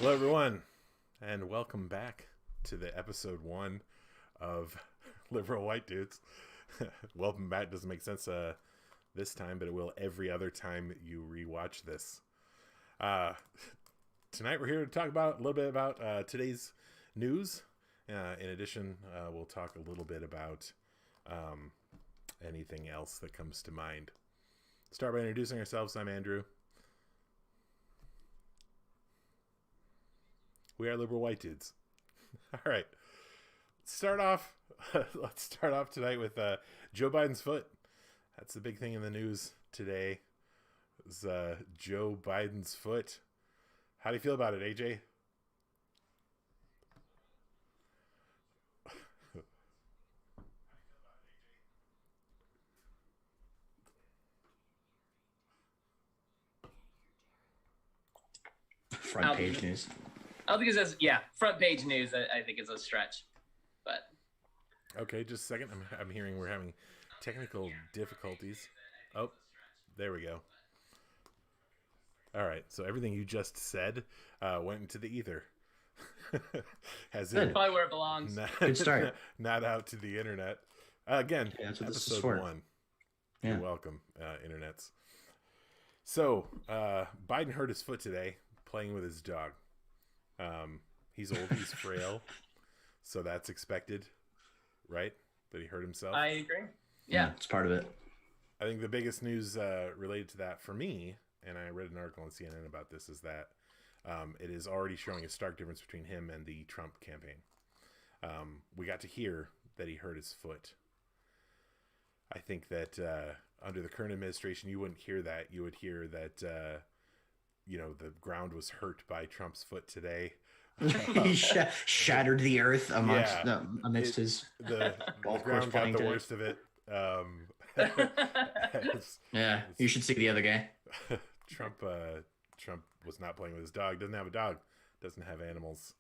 Hello, everyone, and welcome back to the episode 1 of Liberal White Dudes. Welcome back doesn't make sense this time, but it will every other time you rewatch this. Tonight we're here to talk about a little bit about today's news. In addition, we'll talk a little bit about anything else that comes to mind. Start by introducing ourselves. I'm Andrew. We are liberal white dudes. All right. Let's start off tonight with Joe Biden's foot. That's the big thing in the news today. Is Joe Biden's foot. How do you feel about it, AJ? Front page news. I don't think it says, front page news, I think is a stretch. But Okay, just a second. I'm hearing we're having technical difficulties. Oh, there we go. All right, so everything you just said went into the ether. Has that's probably where it belongs. Good start. Not out to the internet. Again, Yeah, that's what this is episode for. 1. Yeah. You're welcome, internets. So, Biden hurt his foot today playing with his dog. He's old, he's frail, so that's expected, right? That he hurt himself. I agree. Yeah, it's part of it. I think the biggest news related to that for me, and I read an article on CNN about this, is that it is already showing a stark difference between him and the Trump campaign. We got to hear that he hurt his foot. I think that under the current administration, you wouldn't hear that. You would hear that, the ground was hurt by Trump's foot today. He shattered the earth amidst his The golf course ground got playing the today. worst of it. Yeah, you should see the other guy. Trump was not playing with his dog. Doesn't have a dog. Doesn't have animals.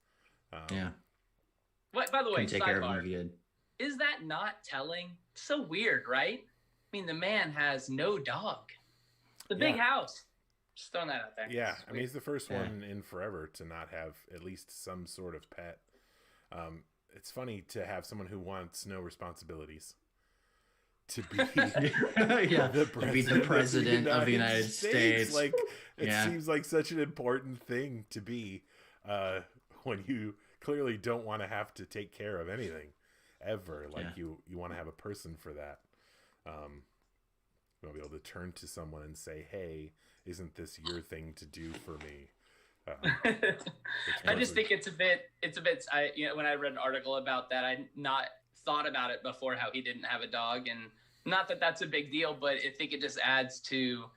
Yeah, What, by the way, couldn't take care of him if sidebar, he did. is that not telling? So weird, right? I mean, the man has no dog. The big Yeah. house. Just throwing that out there. Yeah, I mean, he's the first Yeah. one in forever to not have at least some sort of pet. It's funny to have someone who wants no responsibilities to be Yeah, to be the president of the United States. Like, it Yeah. seems like such an important thing to be when you clearly don't want to have to take care of anything ever. Like, Yeah. you want to have a person for that. You want to be able to turn to someone and say, "Hey, isn't this your thing to do for me?" I just think it's a bit. When I read an article about that, I not thought about it before how he didn't have a dog, and not that that's a big deal, but I think it just adds to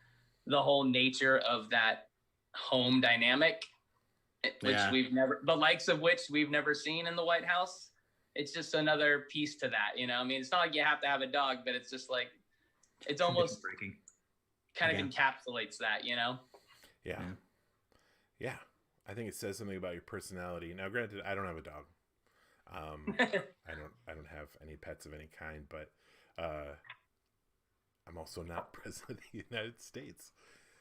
the whole nature of that home dynamic, which Yeah. the likes of which we've never seen in the White House. It's just another piece to that, I mean, it's not like you have to have a dog, but it's just like it's almost breaking. kind of Yeah. encapsulates that, Yeah. Yeah. I think it says something about your personality. Now, granted, I don't have a dog. I don't have any pets of any kind, but I'm also not president of the United States.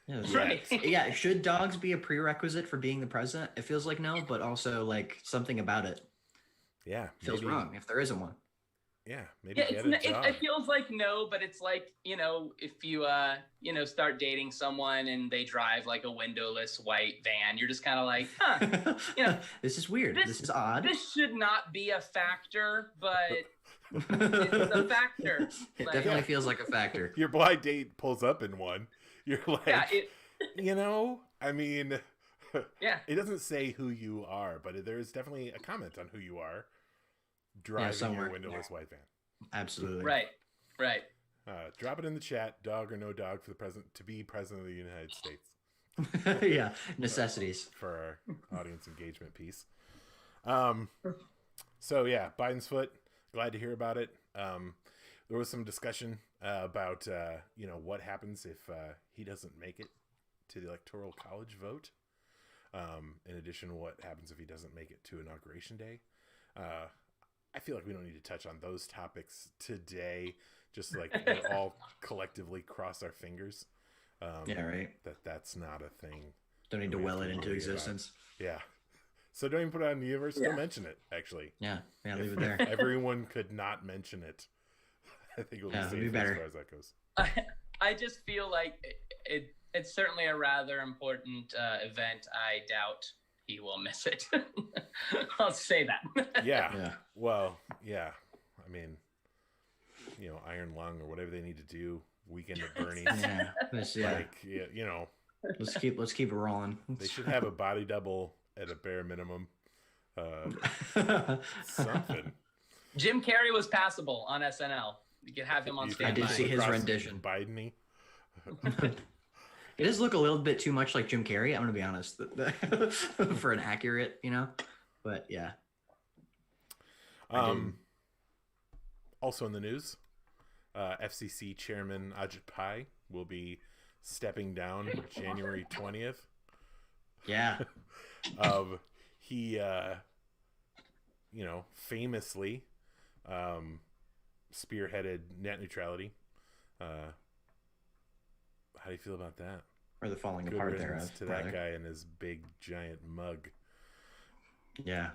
Yeah, that's Right. Yeah, should dogs be a prerequisite for being the president? It feels like no, but also like something about it Yeah. feels maybe- wrong if there isn't one. Yeah. Maybe Yeah, get a job. it feels like no, but it's like, if you, start dating someone and they drive like a windowless white van, you're just kind of like, huh, This is weird. This is odd. this should not be a factor, but it's a factor. It Like, definitely feels like a factor. Your blind date pulls up in one. You're like, yeah, I mean, yeah. it doesn't say who you are, but there is definitely a comment on who you are driving somewhere. your windowless white van. Absolutely. Right. Drop it in the chat, dog or no dog, for the president to be president of the United States Yeah. Necessities. for our audience engagement piece. So yeah, Biden's foot. Glad to hear about it. There was some discussion about what happens if he doesn't make it to the electoral college vote. In addition, what happens if he doesn't make it to Inauguration Day? I feel like we don't need to touch on those topics today. Just like we all collectively cross our fingers. Yeah, right. That's not a thing. Don't need to we have will to it into worry existence. about. Yeah. So don't even put it on the universe. Yeah. Don't mention it. Actually, Yeah, leave if it there. everyone could not mention it, I think it'll be Yeah, it'll be safe better. as far as that goes. I just feel like it's certainly a rather important event. I doubt he will miss it. I'll say that. Yeah. Well, yeah. I mean, Iron Lung or whatever they need to do. Weekend at Bernie's. Yeah. Like, Let's keep it rolling. they should have a body double at a bare minimum. Something. Jim Carrey was passable on SNL. You could have him on standby. I did see his rendition. Biden-y. It does look a little bit too much like Jim Carrey. I'm gonna be honest, for an accurate, But yeah. Also in the news, FCC Chairman Ajit Pai will be stepping down January 20th. Yeah. He, famously spearheaded net neutrality. How do you feel about that? Or the falling Good apart riddance thereof. to brother. that guy and his big giant mug. Yeah.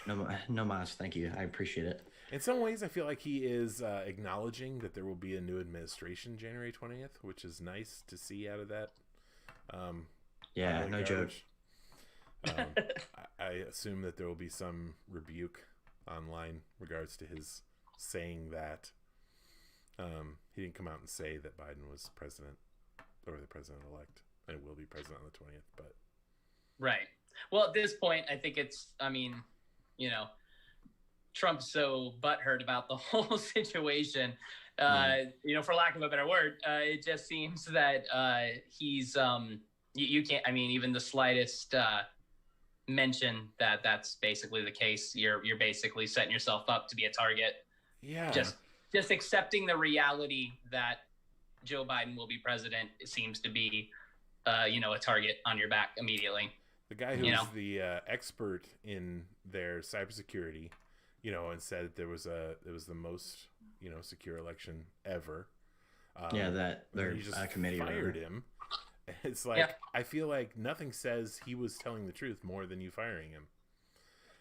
No mas, thank you. I appreciate it. In some ways, I feel like he is acknowledging that there will be a new administration January 20th, which is nice to see out of that. Yeah, no joke. I assume that there will be some rebuke online regards to his saying that. He didn't come out and say that Biden was president or the president-elect and will be president on the 20th, but Right. Well, at this point, I think Trump's so butthurt about the whole situation. For lack of a better word, it just seems that he's you can't. I mean, even the slightest mention that that's basically the case, you're basically setting yourself up to be a target. Yeah. Just accepting the reality that Joe Biden will be president seems to be, a target on your back immediately. The guy who's the expert in their cybersecurity, and said it was the most, secure election ever. That their he just committee fired him. It's like, I feel like nothing says he was telling the truth more than you firing him.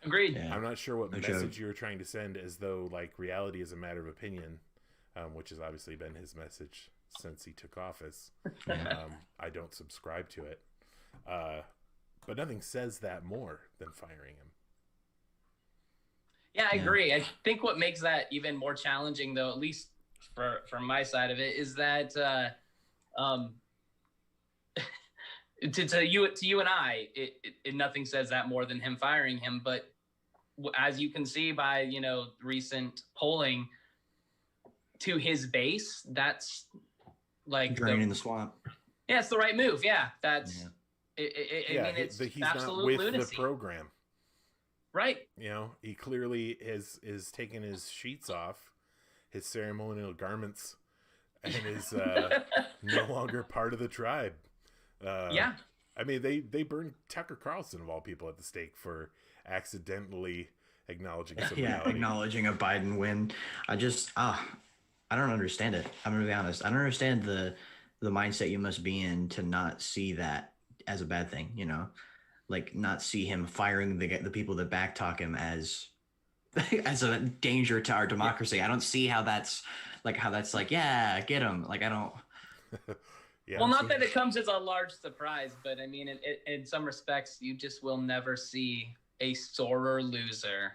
Agreed. Yeah. I'm not sure what message you're trying to send, as though like reality is a matter of opinion, which has obviously been his message since he took office. I don't subscribe to it. But nothing says that more than firing him. Yeah, I agree. I think what makes that even more challenging, though, at least from my side of it, is that to you and I, it nothing says that more than him firing him. But as you can see by recent polling, to his base, that's like draining the swamp. Yeah, it's the right move. Yeah, that's. I mean, it's he's absolute not with lunacy. the program. Right. He clearly is taking his sheets off, his ceremonial garments, and is no longer part of the tribe. Yeah. I mean, they burned Tucker Carlson, of all people, at the stake for accidentally acknowledging some reality. Acknowledging a Biden win. I don't understand it. I'm going to be honest. I don't understand the mindset you must be in to not see that as a bad thing, like not see him firing the people that backtalk him as a danger to our democracy. Yeah. I don't see how that's like, yeah, get him. Like, I don't. Yeah. Well, not that it comes as a large surprise, but I mean, in some respects, you just will never see a sorer loser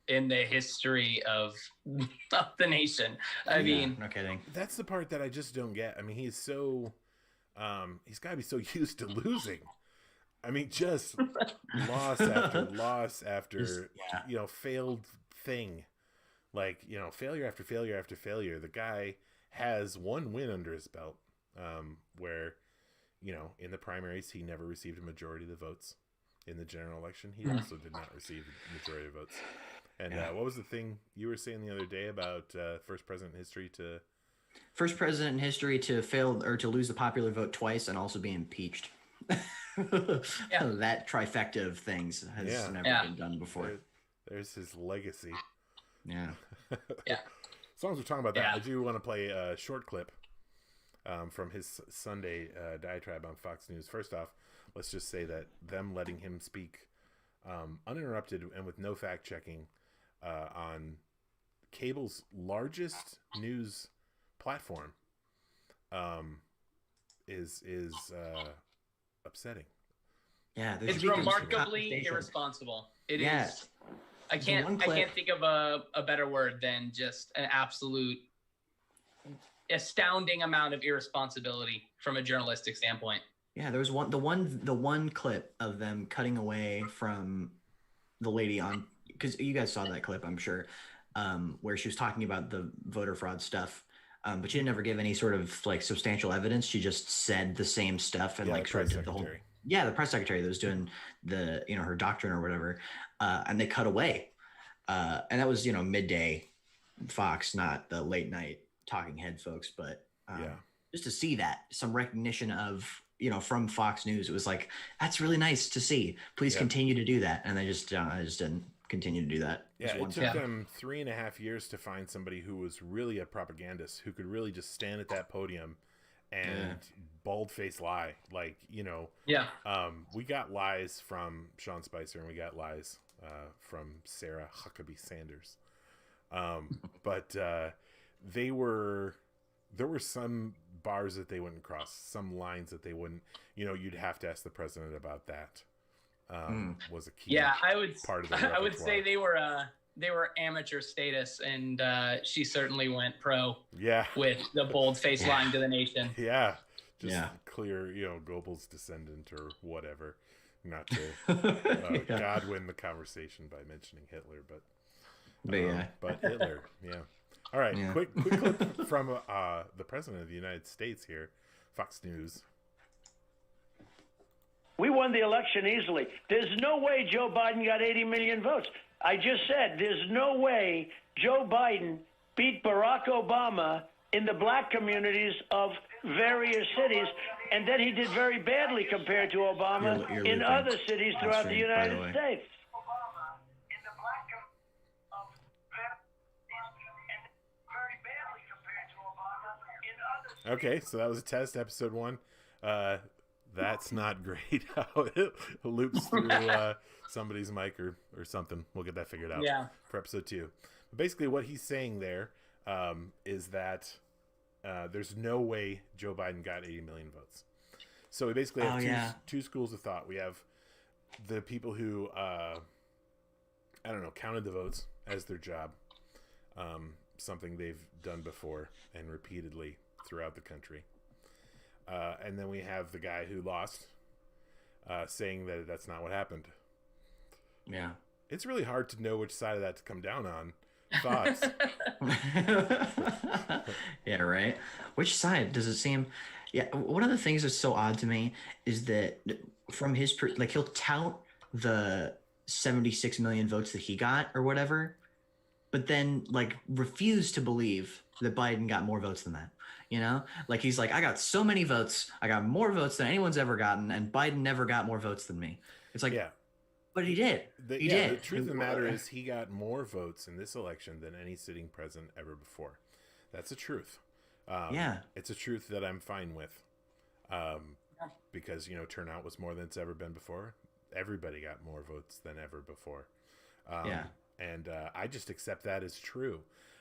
in the history of the nation. I mean, no kidding. That's the part that I just don't get. I mean, he's so, he's got to be so used to losing. I mean, just loss after loss after, failed thing. Like, failure after failure after failure. The guy has one win under his belt, where, in the primaries, he never received a majority of the votes. In the general election, he also did not receive a majority of votes. And what was the thing you were saying the other day about first president in history to fail or to lose the popular vote twice and also be impeached? That trifecta of things has never been done before. There's his legacy. Yeah. As long as we're talking about that, I do want to play a short clip from his Sunday diatribe on Fox News. First off, let's just say that them letting him speak uninterrupted and with no fact checking on cable's largest news platform is upsetting. Yeah, it's remarkably irresponsible. It is. I can't think of a better word than just an absolute astounding amount of irresponsibility from a journalistic standpoint. Yeah, there was the one clip of them cutting away from the lady on, because you guys saw that clip, I'm sure, where she was talking about the voter fraud stuff, but she didn't ever give any sort of like substantial evidence. She just said the same stuff and like sort of did the whole. Yeah, the press secretary that was doing the her doctrine or whatever, and they cut away, and that was midday Fox, not the late night talking head folks, but just to see that some recognition of from Fox News, it was like, that's really nice to see. Please continue to do that, and I just didn't continue to do that. Yeah, it took them 3.5 years to find somebody who was really a propagandist, who could really just stand at that podium and bald-faced lie, like we got lies from Sean Spicer and we got lies from Sarah Huckabee Sanders, but there were some bars that they wouldn't cross, some lines that they wouldn't. You'd have to ask the president about that. Was a key. Yeah, I would say they were amateur status, and she certainly went pro. Yeah, with the bold face line to the nation. Yeah, just clear, Goebbels' descendant or whatever. Not to God win the conversation by mentioning Hitler, but Hitler, yeah. All right, quick clip from the president of the United States here, Fox News. We won the election easily. There's no way Joe Biden got 80 million votes. I just said there's no way Joe Biden beat Barack Obama in the black communities of various cities, and then he did very badly compared to Obama in other cities throughout the United States. Okay, so that was a test, episode 1. That's not great how it loops through somebody's mic or something. We'll get that figured out for episode 2. But basically what he's saying there is that there's no way Joe Biden got 80 million votes. So we basically have two schools of thought. We have the people who, counted the votes as their job, something they've done before and repeatedly throughout the country. And then we have the guy who lost, saying that that's not what happened. Yeah. It's really hard to know which side of that to come down on. Thoughts? Yeah, right. Which side does it seem? Yeah, one of the things that's so odd to me is that from his he'll tout the 76 million votes that he got or whatever, but then refuse to believe that Biden got more votes than that. He's like, I got so many votes. I got more votes than anyone's ever gotten, and Biden never got more votes than me. It's like, but he did. He did. The truth of the matter is he got more votes in this election than any sitting president ever before. That's the truth. It's a truth that I'm fine with, because turnout was more than it's ever been before. Everybody got more votes than ever before. And I just accept that as true.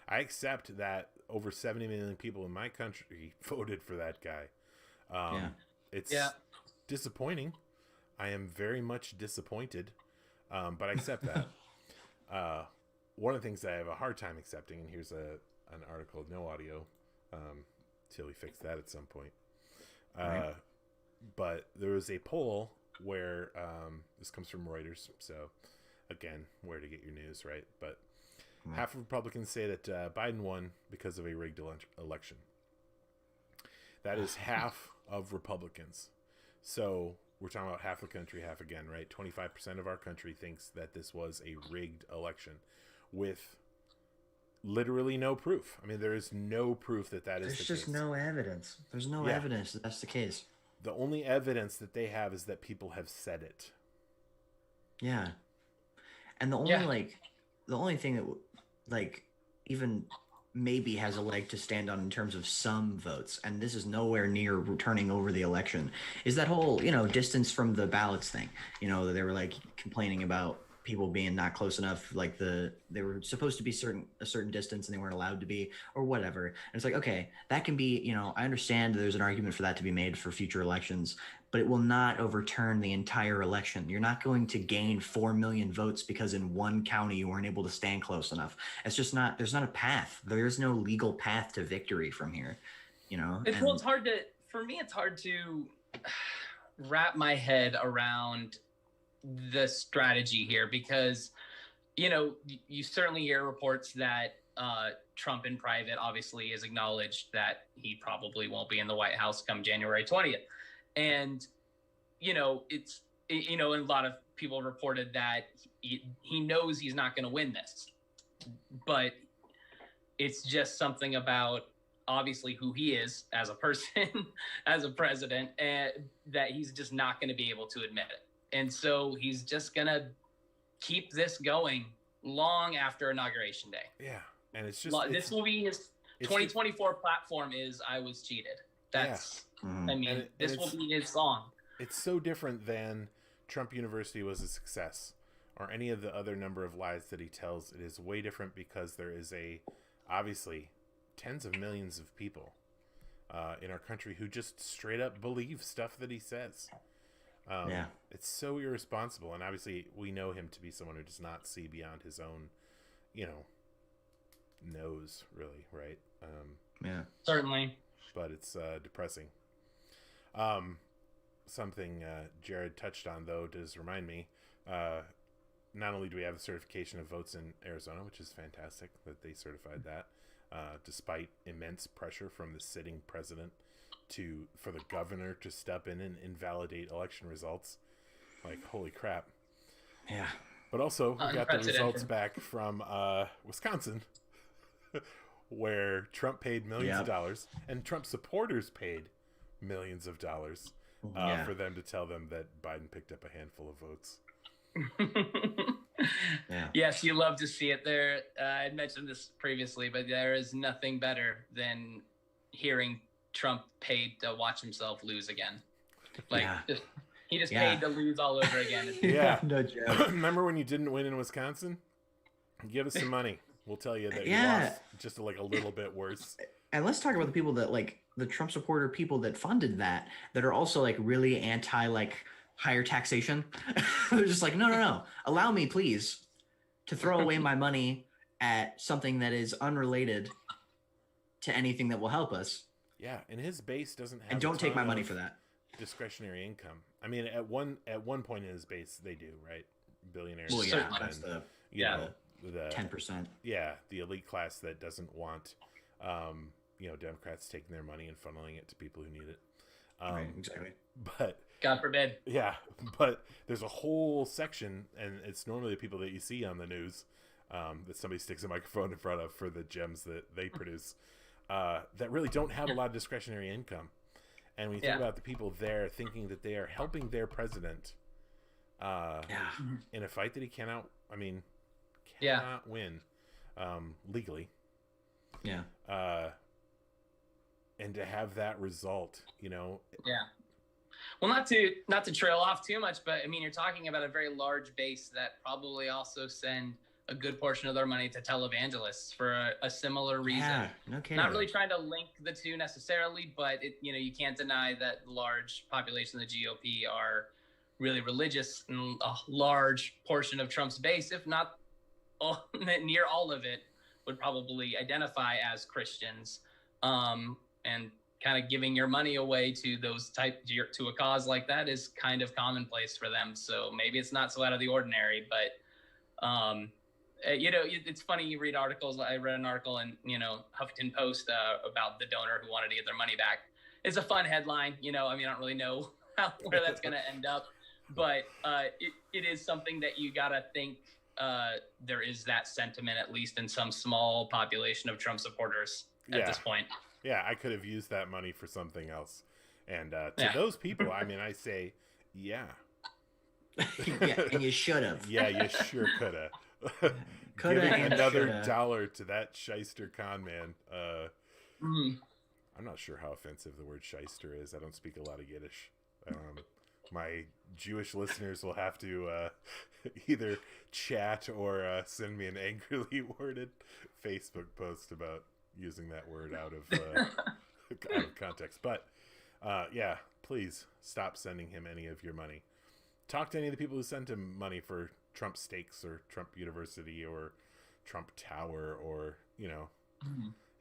I accept that over 70 million people in my country voted for that guy. It's disappointing. I am very much disappointed, but I accept that. One of the things that I have a hard time accepting, and here's an article, no audio, till we fix that at some point. But there was a poll where this comes from Reuters, so again, where to get your news, right? But half of Republicans say that Biden won because of a rigged election. That is half of Republicans. So we're talking about half the country, half again, right? 25% of our country thinks that this was a rigged election with literally no proof. I mean, there is no proof that is the case. There's just no evidence. There's no evidence that that's the case. The only evidence that they have is that people have said it. Yeah. And the only the only thing that even maybe has a leg to stand on in terms of some votes, and this is nowhere near turning over the election, is that whole, distance from the ballots thing. They were like complaining about people being not close enough, like they were supposed to be a certain distance and they weren't allowed to be, or whatever. And it's like, okay, that can be, I understand there's an argument for that to be made for future elections, but it will not overturn the entire election. You're not going to gain 4 million votes because in one county you weren't able to stand close enough. It's just not, there's not a path. There's no legal path to victory from here, It's hard to, for me, it's hard to wrap my head around the strategy here because, you certainly hear reports that Trump in private obviously has acknowledged that he probably won't be in the White House come January 20th. And, and a lot of people reported that he knows he's not going to win this, but it's just something about obviously who he is as a person, as a president, and that he's just not going to be able to admit it. And so he's just going to keep this going long after Inauguration Day. Yeah. And it's just, this will be his 2024 platform is I was cheated. That's, this will be his song. It's so different than Trump University was a success or any of the other number of lies that he tells. It is way different because there is obviously tens of millions of people in our country who just straight up believe stuff that he says. It's so irresponsible. And obviously we know him to be someone who does not see beyond his own, nose really. Right. Certainly. But it's depressing. Something Jared touched on, though, does remind me, not only do we have the certification of votes in Arizona, which is fantastic that they certified that, despite immense pressure from the sitting president for the governor to step in and invalidate election results. Like, holy crap. Yeah. But also, we got the results back from Wisconsin, where Trump paid millions of dollars, and Trump supporters paid millions of dollars for them to tell them that Biden picked up a handful of votes. Yes, you love to see it there. I mentioned this previously, but there is nothing better than hearing Trump paid to watch himself lose again. He just paid to lose all over again. No joke. Remember when you didn't win in Wisconsin? Give us some money. We'll tell you that you lost just a little bit worse. And let's talk about the people that the Trump supporter people that funded that are also really anti higher taxation. They're just no. Allow me, please, to throw away my money at something that is unrelated to anything that will help us. Yeah, and his base doesn't have. And don't take my money for that. Discretionary income. I mean, at one point in his base, they do, right? Billionaires. Well, yeah, that's the 10%. Yeah, the elite class that doesn't want, Democrats taking their money and funneling it to people who need it. Right, exactly. But God forbid. Yeah, but there's a whole section, and it's normally the people that you see on the news that somebody sticks a microphone in front of for the gems that they produce that really don't have a lot of discretionary income. And when you think about the people there thinking that they are helping their president in a fight that he cannot win legally. Yeah. And to have that result, Yeah. Well, not to trail off too much, but I mean, you're talking about a very large base that probably also send a good portion of their money to televangelists for a similar reason. Yeah, no kidding. Not really trying to link the two necessarily, but you can't deny that the large population of the GOP are really religious, and a large portion of Trump's base, if not near all of it, would probably identify as Christians. And kind of giving your money away to to a cause like that is kind of commonplace for them. So maybe it's not so out of the ordinary, but it's funny. You read articles. I read an article in Huffington Post about the donor who wanted to get their money back. It's a fun headline. I don't really know where that's going to end up, but it is something that you got to think there is that sentiment, at least in some small population of Trump supporters at this point. Yeah, I could have used that money for something else. And to those people, I mean, I say, Yeah, and you should have. Yeah, you sure coulda. Coulda Giving and another shoulda. dollar to that shyster con man. Mm. I'm not sure how offensive the word shyster is. I don't speak a lot of Yiddish. My Jewish listeners will have to either chat or send me an angrily worded Facebook post about using that word out of context. But yeah, please stop sending him any of your money. Talk to any of the people who sent him money for Trump Stakes or Trump University or Trump Tower, or, you know,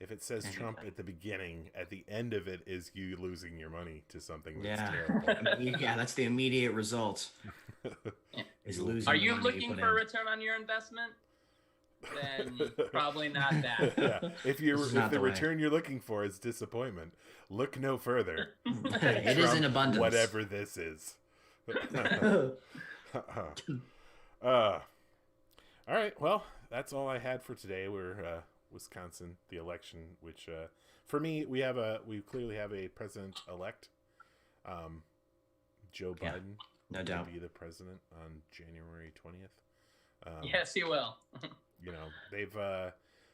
if it says Trump at the beginning, at the end of it is you losing your money to something that's terrible. Yeah, that's the immediate result. Is losing. Are the you money looking put for a in. return on your investment? Then probably not that. Yeah. If This is the not the way. return you're looking for is disappointment, look no further. It is in Trump, abundance. whatever this is. All right, well, that's all I had for today. We're Wisconsin, the election, which for me, we clearly have a president elect, Joe Yeah, Biden. no will doubt. be the president on January 20th. Yes, he will. You know, they've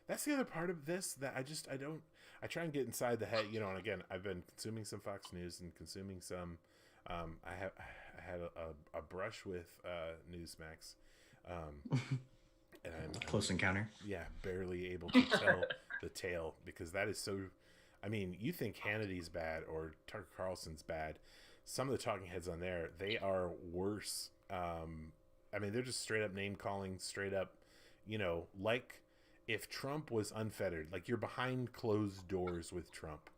that's the other part of this that I try and get inside the head, you know. And again, I've been consuming some Fox News and consuming some I had a brush with Newsmax, and I'm Close encounter. yeah, barely able to tell the tale, because that is so. I mean, you think Hannity's bad or Tucker Carlson's bad. Some of the talking heads on there, they are worse. I mean, they're just straight up name calling, straight up, you know, like if Trump was unfettered, like you're behind closed doors with Trump.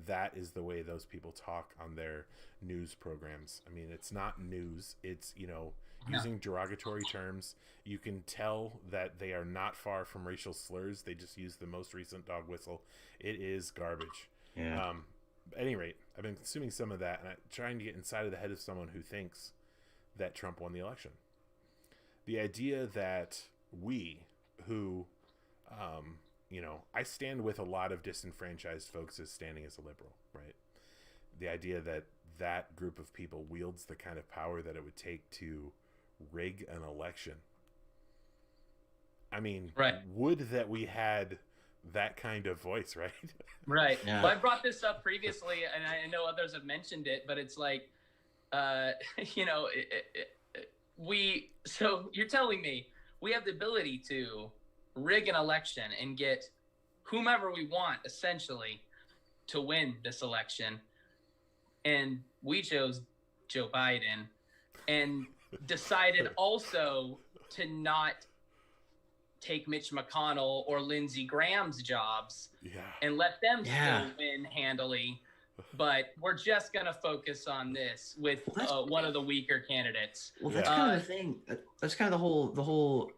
That is the way those people talk on their news programs. I mean, it's not news. It's, you know, using derogatory terms. You can tell that they are not far from racial slurs. They just use the most recent dog whistle. It is garbage. Yeah. At any rate, I've been consuming some of that, and I'm trying to get inside of the head of someone who thinks that Trump won the election. The idea that we, who, you know, I stand with a lot of disenfranchised folks as standing as a liberal, right? The idea that that group of people wields the kind of power that it would take to rig an election. I mean, Right. would that we had that kind of voice, right? Right. Yeah. Well, I brought this up previously, and I know others have mentioned it, but it's like, you know, so you're telling me we have the ability to rig an election and get whomever we want, essentially, to win this election. And we chose Joe Biden and decided also to not take Mitch McConnell or Lindsey Graham's jobs Yeah. and let them Yeah. still win handily. But we're just going to focus on this with one of the weaker candidates. Well, that's Yeah. kind of the thing. That's kind of the whole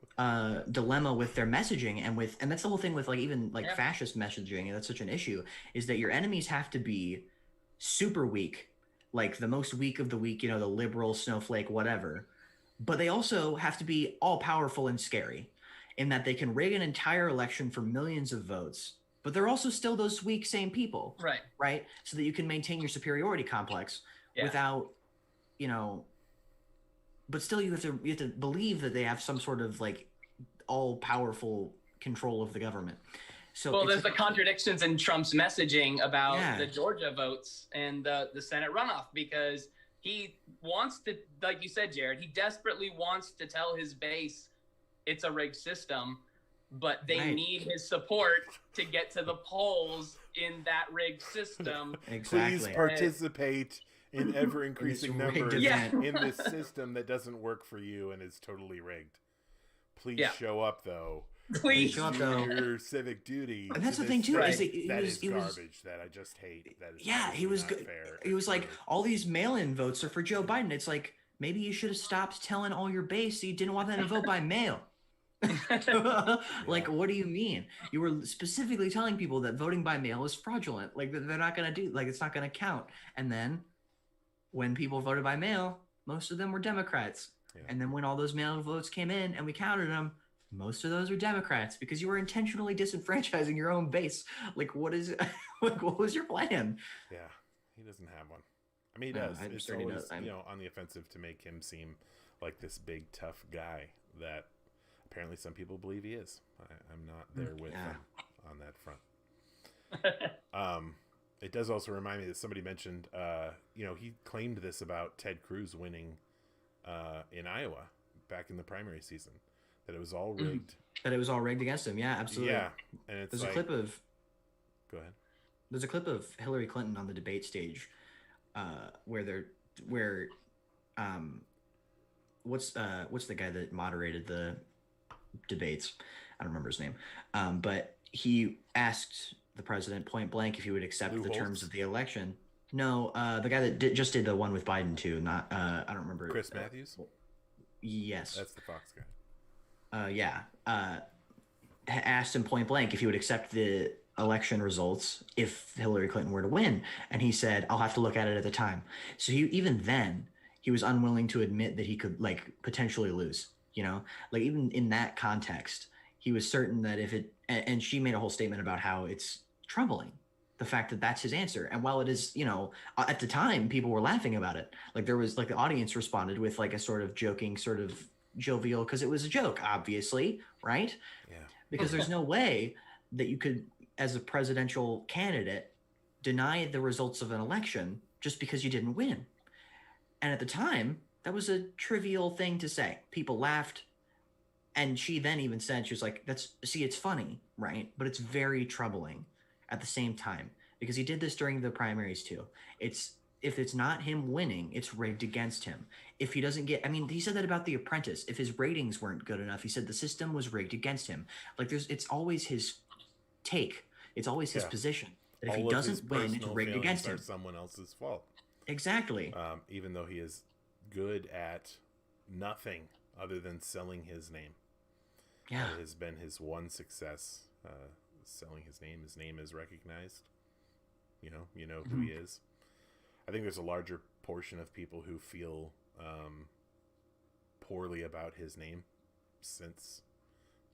dilemma with their messaging, and that's the whole thing with like even like Yeah. fascist messaging, and that's such an issue, is that your enemies have to be super weak, like the most weak of the weak, you know, the liberal snowflake, whatever. But they also have to be all powerful and scary, in that they can rig an entire election for millions of votes, but they're also still those weak, same people, Right. right? So that you can maintain your superiority complex Yeah. without, you know, but still you have to believe that they have some sort of like all powerful control of the government. So Well, it's there's the like- contradictions in Trump's messaging about Yeah. the Georgia votes and the Senate runoff, because he wants to, like you said, Jared, he desperately wants to tell his base it's a rigged system, but they Right. need his support to get to the polls in that rigged system. exactly. Please participate in ever increasing rigged numbers event. in this system that doesn't work for you and is totally rigged. Please Yeah. show up, though. Please. show up, Do though. your civic duty. And that's to the thing this too, Right. is that he that was, is he was garbage. That I just hate. That is yeah, he was not good. fair. He was like, It's all these mail-in votes are for Joe Biden. It's like, maybe you should have stopped telling all your base that you didn't want them to vote by mail. Like, what do you mean? You were specifically telling people that voting by mail is fraudulent. Like, they're not going to do, like, it's not going to count. And then when people voted by mail, most of them were Democrats. Yeah. And then when all those mail votes came in and we counted them, most of those were Democrats, because you were intentionally disenfranchising your own base. Like, what is, like, what was your plan? Yeah, he doesn't have one. I mean, he No, does. I'm It's sure he always, does. I'm- you know, on the offensive to make him seem like this big tough guy that apparently some people believe he is. I'm not there with him on that front. It does also remind me that somebody mentioned, he claimed this about Ted Cruz winning in Iowa back in the primary season, that it was all rigged. That it was all rigged against him. Yeah, absolutely. Yeah, and it's There's a clip of. Go ahead. There's a clip of Hillary Clinton on the debate stage, what's the guy that moderated the debates? I don't remember his name. But he asked the president point blank if he would accept the terms of the election. No, the guy that just did the one with Biden too. Not I don't remember. Chris Matthews. Yes, that's the Fox guy. Asked him point blank if he would accept the election results if Hillary Clinton were to win, and he said, "I'll have to look at it at the time." So even then he was unwilling to admit that he could potentially lose. Even in that context, he was certain that if it. And she made a whole statement about how it's troubling, the fact that that's his answer. And while it is, at the time people were laughing about it, there was the audience responded with a sort of joking, sort of jovial, because it was a joke, obviously, right? Yeah. Because there's no way that you could, as a presidential candidate, deny the results of an election just because you didn't win. And at the time, that was a trivial thing to say. People laughed. And she then even said, she was like, it's funny, right? But it's very troubling at the same time, because he did this during the primaries too. If it's not him winning, it's rigged against him. If he doesn't get, he said that about The Apprentice. If his ratings weren't good enough, he said the system was rigged against him. It's always his take. It's always his position. That if he doesn't win, it's rigged against him. Someone else's fault. Exactly. Even though he is good at nothing other than selling his name. Yeah. That has been his one success, selling his name. His name is recognized. You know who he is. I think there's a larger portion of people who feel poorly about his name since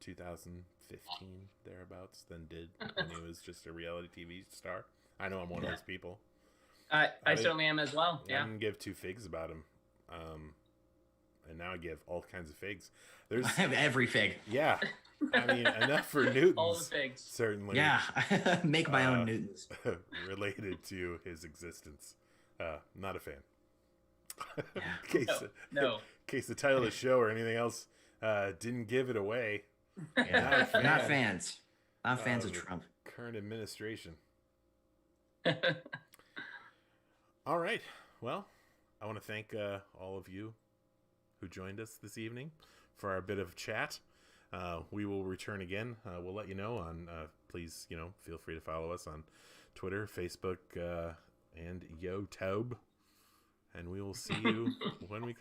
2015, thereabouts, than did when he was just a reality TV star. I know I'm one of those people. I certainly am as well. I didn't give two figs about him. And now I give all kinds of figs. I have every fig. Yeah. Enough for Newtons. All the figs. Certainly. Yeah. Make my own Newtons. Related to his existence. Not a fan. Yeah. In case the title of the show or anything else didn't give it away. Yeah. Not fans. Not fans of Trump. Current administration. All right. Well, I want to thank all of you who joined us this evening for our bit of chat. We will return again. We'll let you know on, please, feel free to follow us on Twitter, Facebook, and YouTube. And we will see you when we come.